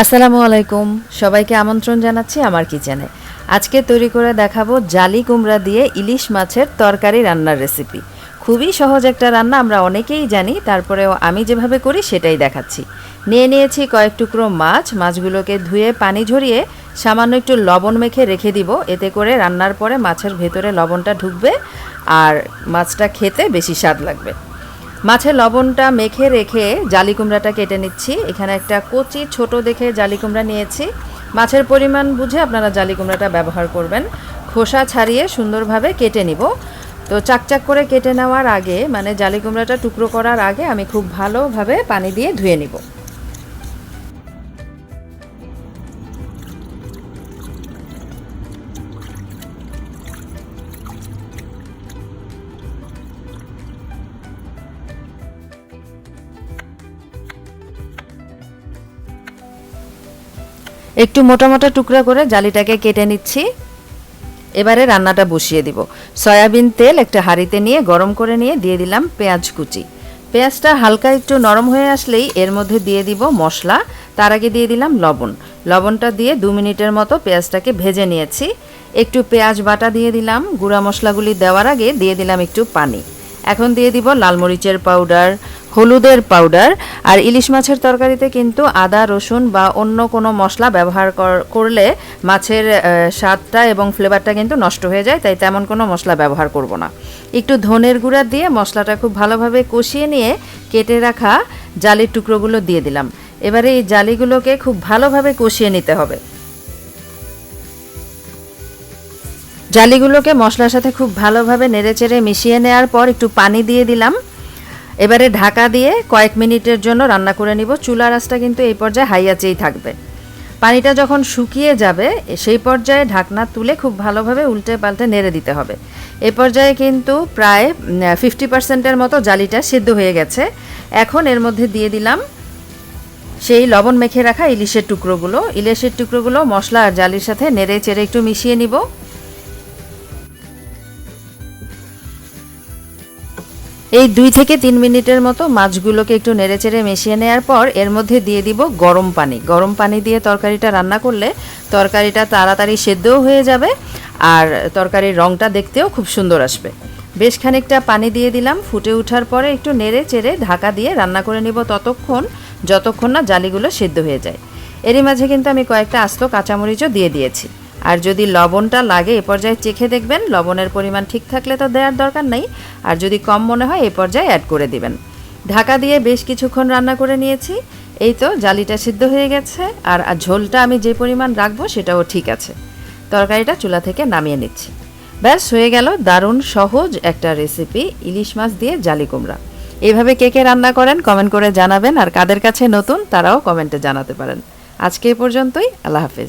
আসসালামু আলাইকুম, সবাইকে আমন্ত্রণ জানাচ্ছি আমার কিচেনে। আজকে তৈরি করে দেখাবো জালি কুমড়া দিয়ে ইলিশ মাছের তরকারি রান্নার রেসিপি। খুবই সহজ একটা রান্না, আমরা অনেকেই জানি, তারপরেও আমি যেভাবে করি সেটাই দেখাচ্ছি। নিয়েছি কয়েক টুকরো মাছ। মাছগুলোকে ধুয়ে পানি ঝরিয়ে সামান্য একটু লবণ মেখে রেখে দিব, এতে করে রান্নার পরে মাছের ভেতরে লবণটা ঢুকবে আর মাছটা খেতে বেশি স্বাদ লাগবে। মাছের লবণটা মেখে রেখে জালি কুমড়াটা কেটে নিচ্ছি। এখানে একটা কচি ছোট দেখে জালি কুমড়া নিয়েছি। মাছের পরিমাণ বুঝে আপনারা জালি কুমড়াটা ব্যবহার করবেন। খোসা ছাড়িয়ে সুন্দরভাবে কেটে নিব। তো চাকচাক করে কেটে নেওয়ার আগে, মানে জালি কুমড়াটা টুকরো করার আগে আমি খুব ভালোভাবে পানি দিয়ে ধুয়ে নিব। একটু মোটা মোটা টুকরা করে জালিটাকে কেটে নিচ্ছি। এবারে রান্নাটা বসিয়ে দিব। সয়াবিন তেল একটা হাঁড়িতে নিয়ে গরম করে নিয়ে দিয়ে দিলাম পেঁয়াজ কুচি। পেঁয়াজটা হালকা একটু নরম হয়ে আসলেই এর মধ্যে দিয়ে দিব মশলা। তার আগে দিয়ে দিলাম লবণ। লবণটা দিয়ে 2 মিনিটের মতো পেঁয়াজটাকে ভেজে নিয়েছি। একটু পেঁয়াজ বাটা দিয়ে দিলাম। গুঁড়া মশলাগুলি দেওয়ার আগে দিয়ে দিলাম একটু পানি। এখন দিয়ে দিব লাল মরিচের পাউডার, হলুদের পাউডার। আর ইলিশ মাছের তরকারিতে কিন্তু আদা রসুন বা অন্য কোনো মশলা ব্যবহার করলে মাছের স্বাদটা এবং ফ্লেভারটা কিন্তু নষ্ট হয়ে যায়, তাই তেমন কোনো মশলা ব্যবহার করব না। একটু ধনের গুঁড়া দিয়ে মশলাটা খুব ভালোভাবে কষিয়ে নিয়ে কেটে রাখা জালির টুকরোগুলো দিয়ে দিলাম। এবারে এই জালিগুলোকে খুব ভালোভাবে কষিয়ে নিতে হবে। জালিগুলোকে মশলার সাথে খুব ভালোভাবে নেড়েচেড়ে মিশিয়ে নেওয়ার পর একটু পানি দিয়ে দিলাম। এবারে ঢাকা দিয়ে কয়েক মিনিটের জন্য রান্না করে নিব। চুলার আঁচটা কিন্তু এই পর্যায়ে হাই আঁচেই থাকবে। পানিটা যখন শুকিয়ে যাবে সেই পর্যায়ে ঢাকনা তুলে খুব ভালোভাবে উল্টে পাল্টে নেড়ে দিতে হবে। এই পর্যায়ে কিন্তু প্রায় 50%-এর মতো জালিটা সিদ্ধ হয়ে গেছে। এখন এর মধ্যে দিয়ে দিলাম সেই লবণ মেখে রাখা ইলিশের টুকরোগুলো। ইলিশের টুকরোগুলো মশলা আর জালির সাথে নেড়ে চেড়ে একটু মিশিয়ে নিব। এই 2 থেকে 3 মিনিটের মতো মাছগুলোকে একটু নেড়েচেড়ে মিশিয়ে নেওয়ার পর এর মধ্যে দিয়ে দিব গরম পানি। গরম পানি দিয়ে তরকারিটা রান্না করলে তরকারিটা তাড়াতাড়ি সেদ্ধও হয়ে যাবে আর তরকারির রঙটা দেখতেও খুব সুন্দর আসবে। বেশ খানিকটা পানি দিয়ে দিলাম। ফুটে ওঠার পরে একটু নেড়ে চেড়ে ঢাকা দিয়ে রান্না করে নিব যতক্ষণ না জালিগুলো সেদ্ধ হয়ে যায়। এরই মাঝে কিন্তু আমি কয়েকটা আস্ত কাঁচামরিচও দিয়ে দিয়েছি। আর যদি লবণটা লাগে এ পর্যায়ে চেখে দেখবেন। লবণের পরিমাণ ঠিক থাকলে তো দেওয়ার দরকার নেই, আর যদি কম মনে হয় এ পর্যায়ে অ্যাড করে দিবেন। ঢাকা দিয়ে বেশ কিছুক্ষণ রান্না করে নিয়েছি। এই তো জালিটা সিদ্ধ হয়ে গেছে আর ঝোলটা আমি যে পরিমাণ রাখবো সেটাও ঠিক আছে। তরকারিটা চুলা থেকে নামিয়ে নিচ্ছি। ব্যাস হয়ে গেল দারুণ সহজ একটা রেসিপি, ইলিশ মাছ দিয়ে জালি কুমড়া। এইভাবে কে কে রান্না করেন কমেন্ট করে জানাবেন, আর কাদের কাছে নতুন তারাও কমেন্টে জানাতে পারেন। আজকে এই পর্যন্তই। আল্লাহ হাফেজ।